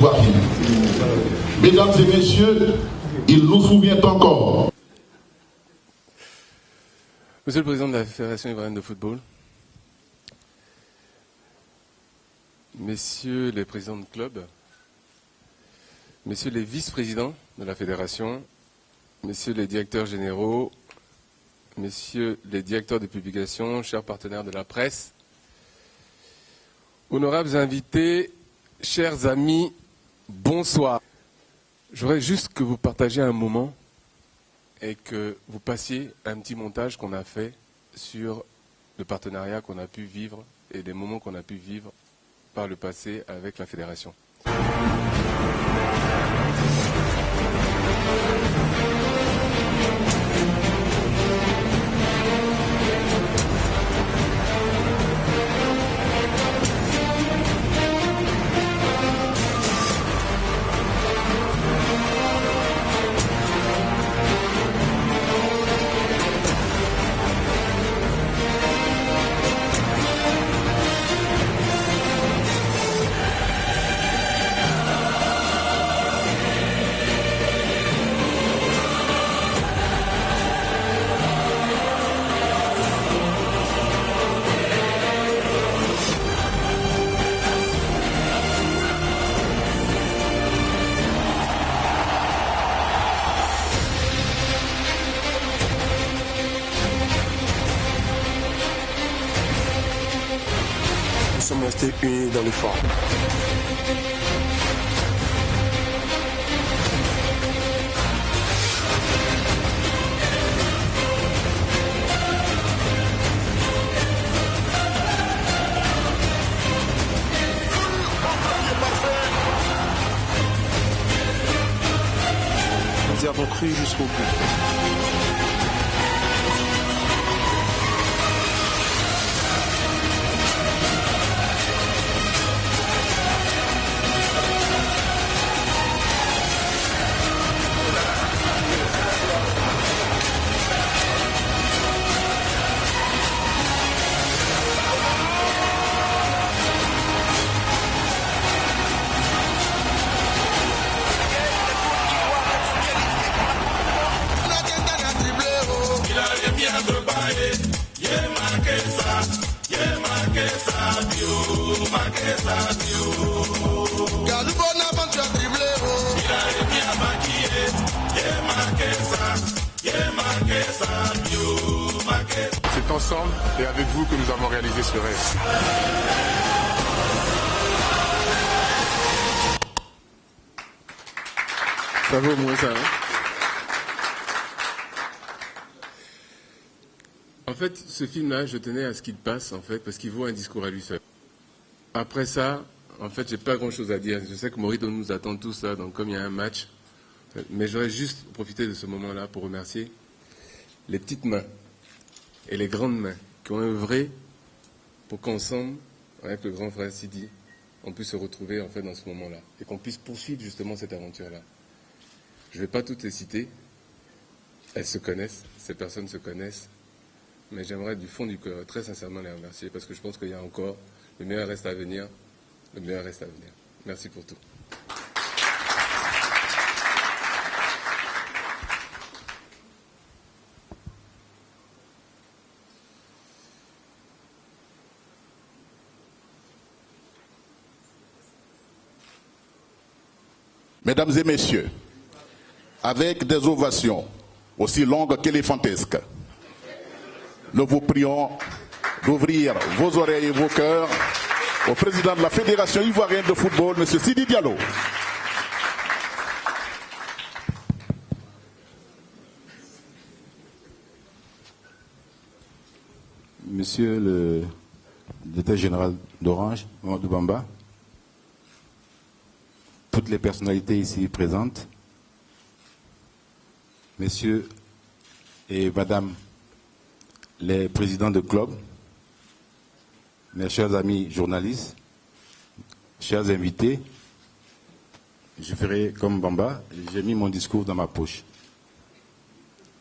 Joachim. Mesdames et messieurs, il nous souvient encore. Monsieur le Président de la Fédération ivoirienne de football, Messieurs les présidents de club, Messieurs les vice-présidents de la Fédération, Messieurs les directeurs généraux, Messieurs les directeurs de publication, chers partenaires de la presse, honorables invités, chers amis, bonsoir. Je voudrais juste que vous partagiez un moment et que vous passiez un petit montage qu'on a fait sur le partenariat qu'on a pu vivre et des moments qu'on a pu vivre par le passé avec la Fédération. Nous sommes restés unis dans l'effort. Nous y avons cru jusqu'au bout. C'est ensemble et avec vous que nous avons réalisé ce rêve. Ça vaut au moins ça, hein? En fait, ce film-là, je tenais à ce qu'il passe, en fait, parce qu'il vaut un discours à lui seul. Après ça, en fait, j'ai pas grand-chose à dire. Je sais que Morito nous attend tous là, donc comme il y a un match, mais j'aurais juste profité de ce moment-là pour remercier les petites mains et les grandes mains qui ont œuvré pour qu'ensemble, avec le grand frère Sidi, on puisse se retrouver en fait dans ce moment-là et qu'on puisse poursuivre justement cette aventure-là. Je ne vais pas toutes les citer, elles se connaissent, ces personnes se connaissent, mais j'aimerais du fond du cœur très sincèrement les remercier parce que je pense qu'il y a encore, le meilleur reste à venir, le meilleur reste à venir. Merci pour tout. Mesdames et messieurs, avec des ovations aussi longues qu'éléphantesques, nous vous prions d'ouvrir vos oreilles et vos cœurs au président de la Fédération ivoirienne de football, M. Sidi Diallo. Monsieur le directeur général d'Orange, Mamadou Bamba, toutes les personnalités ici présentes, messieurs et madame les présidents de club, mes chers amis journalistes, chers invités, je ferai comme Bamba, j'ai mis mon discours dans ma poche.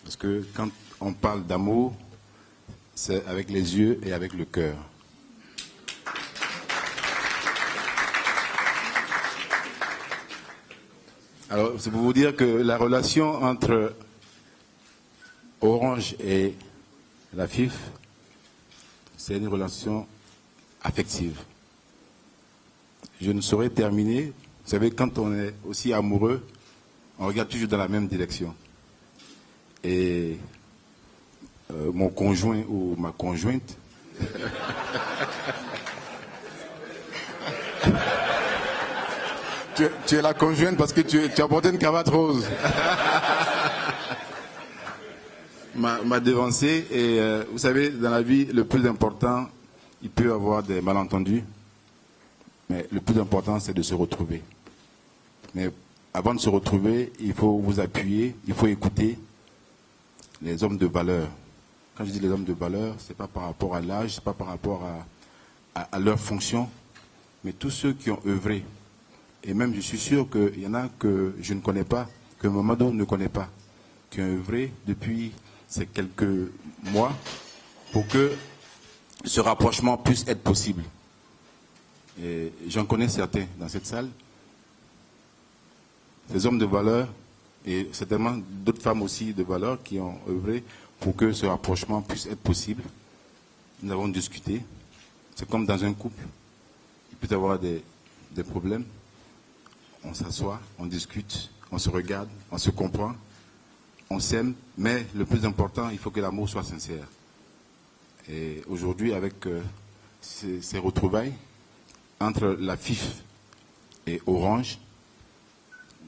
Parce que quand on parle d'amour, c'est avec les yeux et avec le cœur. Alors, c'est pour vous dire que la relation entre Orange et la FIF, c'est une relation affective. Je ne saurais terminer. Vous savez, quand on est aussi amoureux, on regarde toujours dans la même direction. Et mon conjoint ou ma conjointe tu es la conjointe parce que tu as porté une cravate rose. m'a devancé et vous savez, dans la vie, le plus important, il peut y avoir des malentendus, mais le plus important, c'est de se retrouver. Mais avant de se retrouver, il faut vous appuyer, il faut écouter les hommes de valeur. Quand je dis les hommes de valeur, ce n'est pas par rapport à l'âge, ce n'est pas par rapport à leur fonction, mais tous ceux qui ont œuvré. Et même, je suis sûr qu'il y en a que je ne connais pas, que Mamadou ne connaît pas, qui ont œuvré depuis ces quelques mois pour que ce rapprochement puisse être possible. Et j'en connais certains dans cette salle, ces hommes de valeur, et certainement d'autres femmes aussi de valeur qui ont œuvré pour que ce rapprochement puisse être possible. Nous avons discuté. C'est comme dans un couple. Il peut y avoir des problèmes. On s'assoit, on discute, on se regarde, on se comprend, on s'aime, mais le plus important, il faut que l'amour soit sincère. Et aujourd'hui, avec ces retrouvailles entre la FIF et Orange,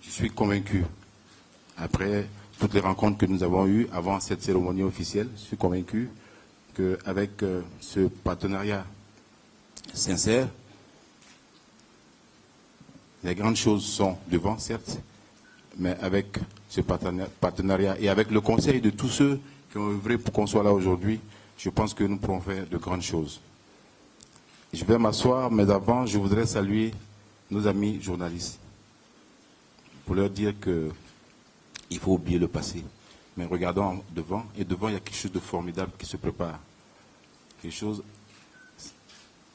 je suis convaincu, après toutes les rencontres que nous avons eues avant cette cérémonie officielle, je suis convaincu qu'avec ce partenariat sincère, les grandes choses sont devant, certes, mais avec ce partenariat et avec le conseil de tous ceux qui ont œuvré pour qu'on soit là aujourd'hui, je pense que nous pourrons faire de grandes choses. Je vais m'asseoir, mais avant, je voudrais saluer nos amis journalistes pour leur dire qu'il faut oublier le passé. Mais regardons devant, et devant, il y a quelque chose de formidable qui se prépare. Quelque chose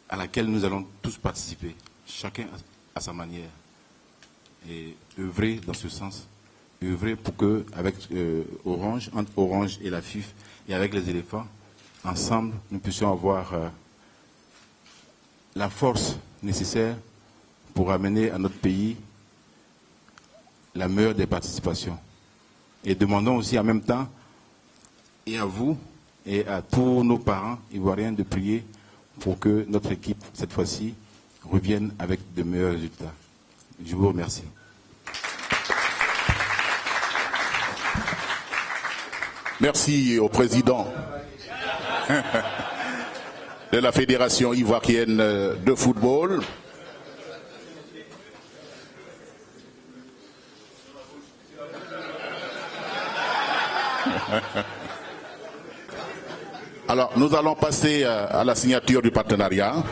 à laquelle nous allons tous participer, chacun à sa manière. Et œuvrer dans ce sens. Œuvrer pour que, avec Orange, entre Orange et la FIF, et avec les éléphants, ensemble, nous puissions avoir la force nécessaire pour amener à notre pays la meilleure des participations. Et demandons aussi en même temps, et à vous, et à tous nos parents ivoiriens, de prier pour que notre équipe, cette fois-ci, revienne avec de meilleurs résultats. Je vous remercie. Merci au président de la Fédération ivoirienne de football. Alors, nous allons passer à la signature du partenariat.